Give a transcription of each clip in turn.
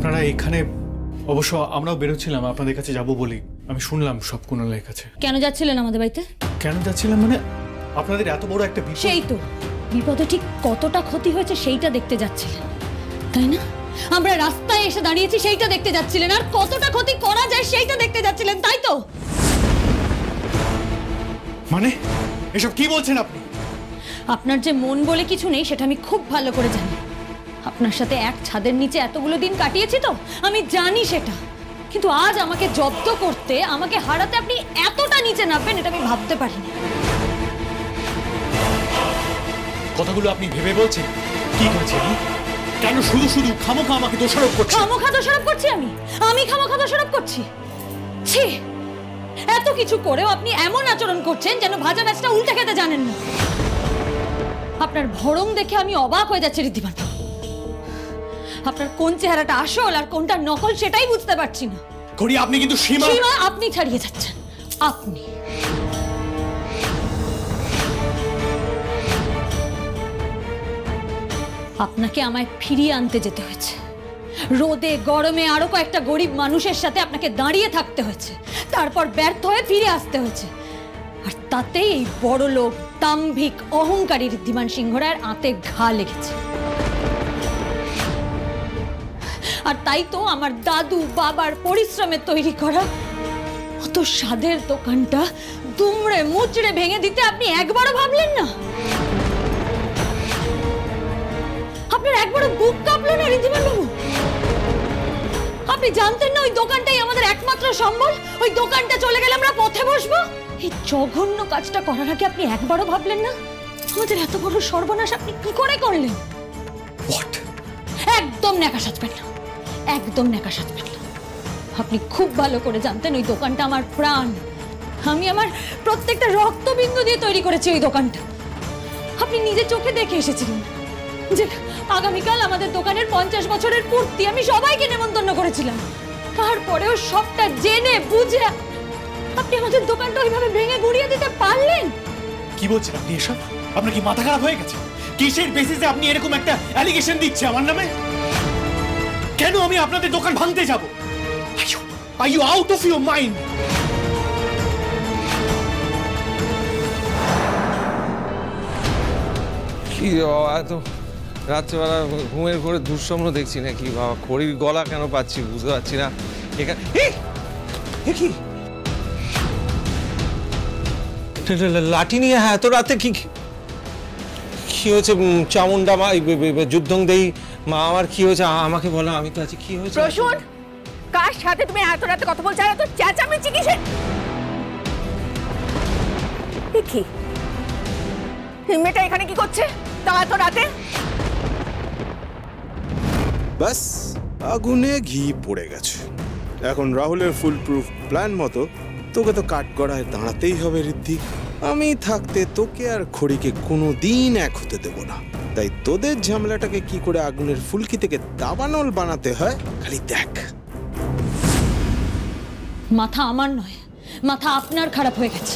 আপনারা এখানে অবশ্য আমরাও বেরোচ্ছিলাম আপনাদের কাছে যাব বলি। আমি শুনলাম সব কুণালের কাছে। কেন যাচ্ছিলেন আমাদের বাড়িতে? কেন যাচ্ছিলাম মানে আপনাদের এত বড় একটা বিপদ। সেই তো বিপদে ঠিক কতটা ক্ষতি হয়েছে সেইটা দেখতে যাচ্ছিলেন, তাই না? আমরা রাস্তায় এসে দাঁড়িয়েছি সেইটা দেখতে যাচ্ছিলেন, আর কতটা ক্ষতি করা যায় সেইটা দেখতে যাচ্ছিলেন, তাই তো? মানে এসব কি বলছেন আপনি? আপনার যে মন বলে কিছু নেই সেটা আমি খুব ভালো করে জানি। আপনার সাথে এক ছাদের নিচে এতগুলো দিন কাটিয়েছি তো আমি জানি সেটা। কিন্তু আজ আমাকে জব্দ করতে, আমাকে হারাতে আপনি এতটা নিচে নামবেন এটা আমি ভাবতে পারিনি। কথাগুলো আপনি ভেবে বলছেন? কি করেছি আমি? কেন শুধু শুধু খামোখা আমাকে দোষারোপ করছেন? খামোখা দোষারোপ করছি আমি খামোখা দোষারোপ করছি? ছি, এত কিছু করেও আপনি এমন আচরণ করছেন যেন ভাজা মাছটা উল্টে খেতে জানেন না। আপনার ভরম দেখে আমি অবাক হয়ে যাচ্ছি ঋদ্ধিমান। আপনার কোন চেহারাটা আসল আর কোনটা নকল সেটাই বুঝতে পারছি না। করি আপনি কিন্তু সীমা আপনি ছাড়িয়ে যাচ্ছেন। আপনি আপনাকে আমায় ফিরিয়ে আনতে যেতে হয়েছে। রোদে গরমে আরো কয়েকটা গরিব মানুষের সাথে আপনাকে দাঁড়িয়ে থাকতে হয়েছে, তারপর ব্যর্থ হয়ে ফিরে আসতে হয়েছে। আর তাতেই এই বড় লোক দাম্ভিক অহংকারী ঋদ্ধিমান সিংহ রায়ের আঁতে ঘা লেগেছে। আর তাই তো আমার দাদু বাবার পরিশ্রমে তৈরি করা অত স্বাদের দোকানটা দুমড়ে মুচড়ে ভেঙে দিতে আপনি একবারও ভাবলেন না? আপনার একবারও বুক কাঁপলো না ঋদ্ধিমান বাবু? আপনি জানতেন না ওই দোকানটাই আমাদের একমাত্র সম্বল? ওই দোকানটা চলে গেলে আমরা পথে বসবো। এই জঘন্য কাজটা করার আগে আপনি একবারও ভাবলেন না আমাদের এত বড় সর্বনাশ আপনি কি করে করলেন? একদম ন্যাকা সাজবেন না, একদম ন্যাকা সাজবেন না। আপনি খুব ভালো করে জানতেন ওই দোকানটা আমার প্রাণ। আমি আমার প্রত্যেকটা রক্তবিন্দু দিয়ে তৈরি করেছি ওই দোকানটা। আপনি নিজে চোখে দেখে এসেছিলেন যে আগামীকাল আমাদের দোকানের 50 বছরের পূর্তি। আমি সবাইকে নেমন্তন্ন করেছিলাম। তারপরেও সবটা জেনে বুঝে আপনি আমাদের দোকানটা ওইভাবে ভেঙে গুড়িয়ে দিতে পারলেন? কি বলছেন আপনি এসব? আপনার কি মাথা খারাপ হয়ে গেছে? কিসের বেসিসে আপনি এরকম একটা অ্যালিগেশন দিচ্ছে আমার নামে? কেন আমি আপনাদের দোকান ভাঙতে যাব? Are you out of your mind? কি বাবা, এত রাত্রেবেলা ঘুমের ঘরে দুঃস্বপ্ন দেখছি নাকি বাবা? খড়ির গলা কেন পাচ্ছি বুঝতে পারছি না। এখানে কি লাঠি নিয়ে? হ্যাঁ, এত রাতে কি কি হয়েছে? চামুন্ডা মা যুদ্ধং দেই মা আমার কি হয়েছে আমাকে বলো, আমি তো আছি। কি হয়েছে? প্রসূন, কার সাথে তুমি এত রাতে কথা বলছো? আর এত চেঁচামেচি কিসের? দেখি মেয়েটা এখানে কি করছে তা এত রাতে? বাস আগুনে ঘি পড়ে গেছে। এখন রাহুলের ফুল প্রুফ প্ল্যান মতো তোকে তো কাঠগড়ায় দাঁড়াতেই হবে ঋদ্ধি। আমি থাকতে তোকে আর খড়িকে কোনোদিন এক হতে দেব না। তাই তোদের ঝামেলাটাকে কি করে আগুনের ফুলকি থেকে দাবানল বানাতে হয় খালি দেখ। মাথা আমার নয়, মাথা আপনার খারাপ হয়ে গেছে।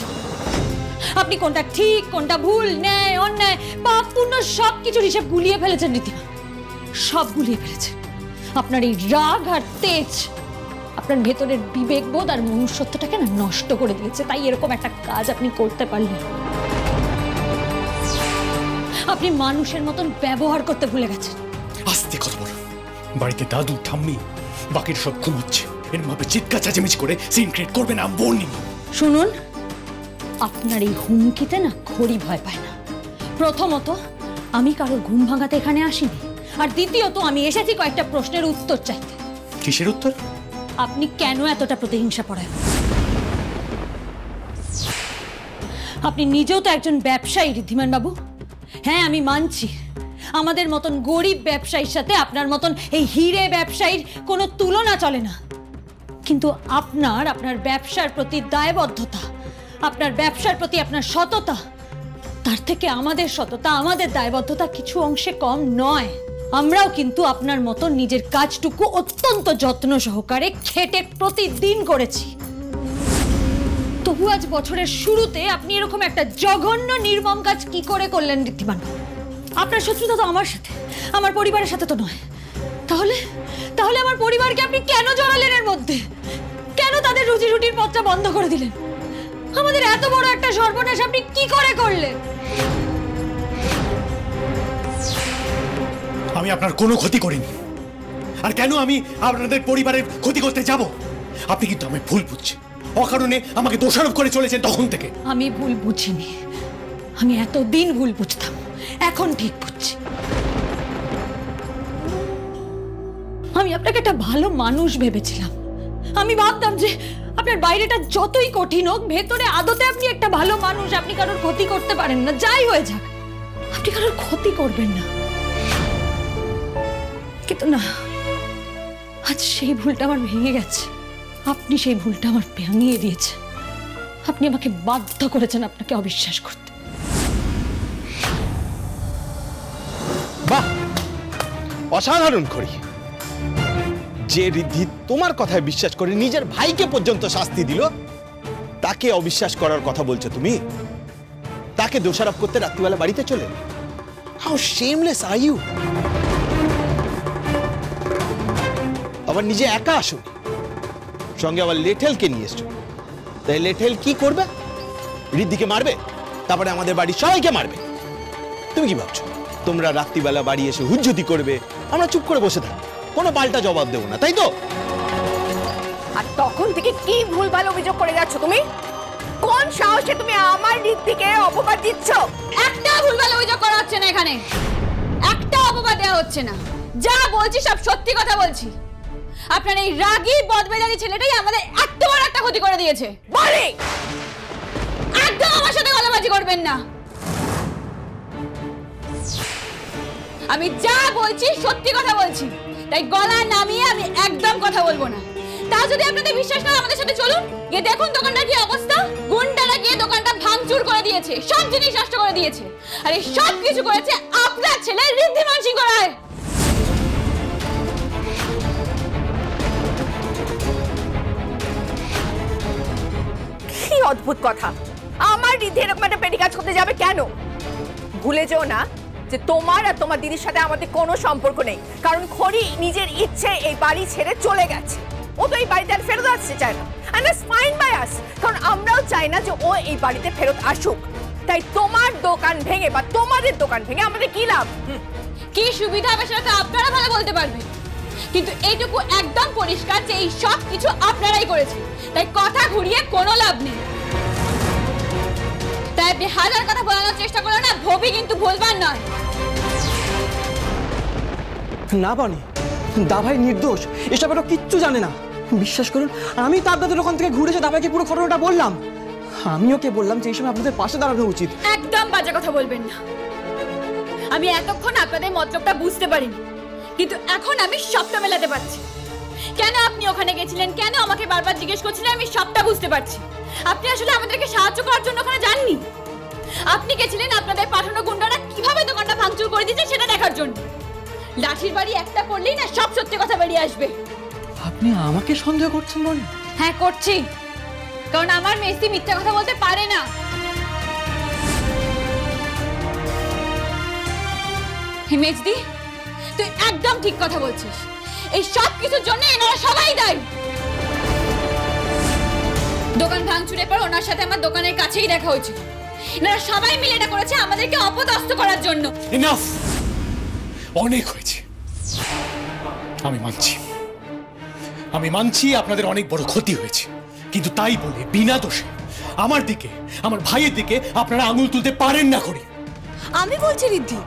আপনি কোনটা ঠিক কোনটা ভুল, ন্যায় অন্যায় পাপ পুণ্য সবকিছুর হিসাব গুলিয়ে ফেলেছেন ঋদ্ধিমা। সব গুলিয়ে ফেলেছেন। আপনার এই রাগ আর তেজ আপনার ভেতরের বিবেকবোধ আর মনুষ্যত্বটাকে না নষ্ট করে দিয়েছে। তাই এরকম একটা কাজ আপনি করতে পারলেন। আপনি মানুষের মতন ব্যবহার করতে ভুলে গেছেন। আস্তে কথা বলো। বাড়িতে দাদু ঠাম্মি বাকির সব ঘুমোচ্ছে। এরভাবে চিৎকার চেঁচামেচি করে সিন ক্রিয়েট করবে না, বর্নিং। শুনুন, আপনার এই হুমকিতে না খড়ি ভয় পায় না। প্রথমত আমি কারোর ঘুম ভাঙাতে এখানে আসিনি, আর দ্বিতীয়ত আমি এসেছি কয়েকটা প্রশ্নের উত্তর চাইতে। কিসের উত্তর? আপনি কেন এতটা প্রতিহিংসা পরায়ণ? আপনি নিজেও তো একজন ব্যবসায়ী ঋদ্ধিমান বাবু। হ্যাঁ, আমি মানছি আমাদের মতন গরিব ব্যবসায়ীর সাথে আপনার মতন এই হিরে ব্যবসায়ীর কোনো তুলনা চলে না। কিন্তু আপনার ব্যবসার প্রতি দায়বদ্ধতা, আপনার ব্যবসার প্রতি আপনার সততা, তার থেকে আমাদের সততা আমাদের দায়বদ্ধতা কিছু অংশে কম নয়। আমরাও কিন্তু আপনার মতো নিজের কাজটুকু অত্যন্ত যত্ন সহকারে খেটে প্রতিদিন করেছি। তবু আজ বছরের শুরুতে আপনি এরকম একটা জঘন্য নির্মম কাজ কি করে করলেন ঋদ্ধিমান? আপনার শত্রুতা তো আমার সাথে, আমার পরিবারের সাথে তো নয়। তাহলে আমার পরিবারকে আপনি কেন জড়ালেন এর মধ্যে? কেন তাদের রুজি রুটির পথটা বন্ধ করে দিলেন? আমাদের এত বড় একটা সর্বনাশ আপনি কি করে করলেন? আমি আপনার কোনো ক্ষতি করিনি, আর কেন আমি আপনাদের পরিবারের ক্ষতি করতে যাব? আপনি কিন্তু আমি ভুল বুঝছেন, অকারণে আমাকে দোষারোপ করে চলেছেন তখন থেকে। আমি ভুল বুঝিনি, আমি এতদিন ভুল বুঝতাম, এখন ঠিক বুঝছি। আমি আপনাকে একটা ভালো মানুষ ভেবেছিলাম। আমি ভাবতাম যে আপনার বাইরেটা যতই কঠিন হোক, ভেতরে আদতে আপনি একটা ভালো মানুষ, আপনি কারোর ক্ষতি করতে পারেন না, যাই হয়ে যাক আপনি কারোর ক্ষতি করবেন না। কিন্তু না, আজ সেই ভুলটা আমার ভেঙে গেছে। আপনি সেই ভুলটা আমার ভাঙিয়ে দিয়েছেন। আপনি আমাকে বাধ্য করেছেন আপনাকে অবিশ্বাস করতে। বাহ, অসাধারণ খড়ি। যে রিদ্ধি তোমার কথায় বিশ্বাস করে নিজের ভাইকে পর্যন্ত শাস্তি দিল, তাকে অবিশ্বাস করার কথা বলছো তুমি? তাকে দোষারোপ করতে রাত্রিবেলা বাড়িতে চলে? How shameless are you! আবার নিজে একা আসো, সঙ্গে আবার লেঠেলকে নিয়ে এসছো। তাই লেঠেল কি করবে? রিদ্ধিকে মারবে, তারপরে আমাদের বাড়ির সবাইকে মারবে। তুমি কি ভাবছো তোমরা রাত্রিবেলা বাড়ি এসে হুজ্জতি করবে, আমরা চুপ করে বসে থাকবো, কোনো পাল্টা জবাব দেবো না, তাই তো? আর তখন থেকে কি ভুলভাল অভিযোগ করে যাচ্ছ তুমি? কোন সাহসে তুমি আমার রিদ্ধিকে অপবাদ দিচ্ছ? একটা ভুলভাল অভিযোগ করা হচ্ছে না এখানে, একটা অপবাদ দেওয়া হচ্ছে না। যা বলছি সব সত্যি কথা বলছি। আপনার এই রাগী বদমেজাজি ছেলেটাই আমাদের এত বড় একটা ক্ষতি করে দিয়েছে। বলে একদম আমার সাথে গলাবাজি করবেন না। আমি যা বলছি সত্যি কথা বলছি, তাই গলা নামিয়ে আমি একদম কথা বলবো না। তা যদি আপনাদের বিশ্বাস না হয় আমাদের সাথে চলুন, গিয়ে দেখুন দোকানটার কি অবস্থা। গুন্ডারা গিয়ে দোকানটা ভাঙচুর করে দিয়েছে, সব জিনিস নষ্ট করে দিয়েছে, আর এই সব কিছু করেছে আপনার ছেলে ঋদ্ধিমান সিংহ রায়। কি অদ্ভুত কথা! আমার রিদ্ধি এরকম একটা পেটি কাজ করতে যাবে কেন? ভুলে যেও না যে তোমার আর তোমার দিদির সাথে আমাদের কোনো সম্পর্ক নেই, কারণ খড়ি নিজের ইচ্ছে এই বাড়ি ছেড়ে চলে গেছে। ও তো এই বাড়িতে আর ফেরত আসতে চায় না, and that's fine by us, কারণ আমরাও চাই না যে ও এই বাড়িতে ফেরত আসুক। তাই তোমার দোকান ভেঙে বা তোমাদের দোকান ভেঙে আমাদের কি লাভ? কি সুবিধা হবে সেটা তো আপনারা ভালো বলতে পারবেন, কিন্তু এইটুকু একদম পরিষ্কার যে এই সব কিছু আপনারাই করেছেন, তাই কথা ঘুরিয়ে কোনো লাভ নেই। তাই আপনি হাজার কথা বলানোর চেষ্টা করলেন না, ভবি কিন্তু ভুলবার নয়। না বানি, দাভাই নির্দোষ, এসব একটা কিচ্ছু জানে না। বিশ্বাস করুন, আমি তো আপনাদের ওখান থেকে ঘুরে এসে দাভাইকে পুরো ঘটনাটা বললাম। আমি ওকে বললাম যে এই সময় আপনাদের পাশে দাঁড়ানো উচিত। একদম বাজে কথা বলবেন না। আমি এতক্ষণ আপনাদের মতলবটা বুঝতে পারিনি, কিন্তু এখন আমি সবটা মেলাতে পারছি। কেন আপনি ওখানে গেছিলেন, কেন আমাকে বারবার জিজ্ঞেস করছিলেন, আমি সবটা বুঝতে পারছি। আপনি আসলে আমাদেরকে সাহায্য করার জন্য ওখানে যাননি, আপনি গেছিলেন আপনাদের পাঠানো গুন্ডারা কিভাবে দোকানটা ভাঙচুর করে দিয়েছে সেটা দেখার জন্য। লাঠির বাড়ি একটা পড়লেই না সব সত্যি কথা বেরিয়ে আসবে। আপনি আমাকে সন্দেহ করছেন বল? হ্যাঁ করছি, কারণ আমার মেসি মিথ্যা কথা বলতে পারে না। মেজদি, তুই একদম ঠিক কথা বলছিস। এই সব কিছুর জন্য এনারা সবাই দায়ী। দোকান ভাঙচুরের পর ওনার সাথে আমার দোকানের কাছেই দেখা হয়েছিল। এনারা সবাই মিলে এটা করেছে আমাদেরকে অপদস্থ করার জন্য। এনাফ, অনেক হয়েছে। আমি মানছি আপনাদের অনেক বড় ক্ষতি হয়েছে, কিন্তু তাই বলে বিনা দোষে আমার দিকে, আমার ভাইয়ের দিকে আপনারা আঙুল তুলতে পারেন না। করি আমি বলছি রিদ্ধি,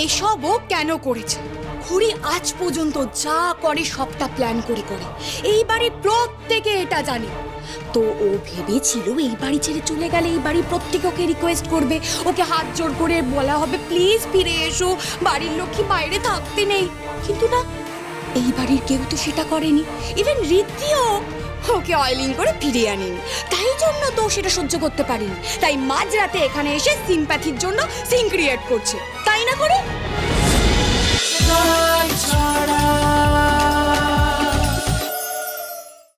এসবও কেন করেছে? খড়ি আজ পর্যন্ত যা করে সবটা প্ল্যান করে করে, এই বাড়ির প্রত্যেকে এটা জানে। তো ও ভেবেছিল এই বাড়ি ছেড়ে চলে গেলে এই বাড়ির প্রত্যেকে ওকে রিকোয়েস্ট করবে, ওকে হাত জোড় করে বলা হবে প্লিজ ফিরে এসো, বাড়ির লক্ষ্মী বাইরে থাকতে নেই। কিন্তু না, এই বাড়ির কেউ তো সেটা করেনি, ইভেন রিদ্ধিও ওকে অয়েলিং করে ফিরিয়ে আনেনি। তাই জন্য তো সেটা সহ্য করতে পারেনি, তাই মাঝরাতে এখানে এসে সিম্প্যাথির জন্য সিন ক্রিয়েট করছে, তাই না করে?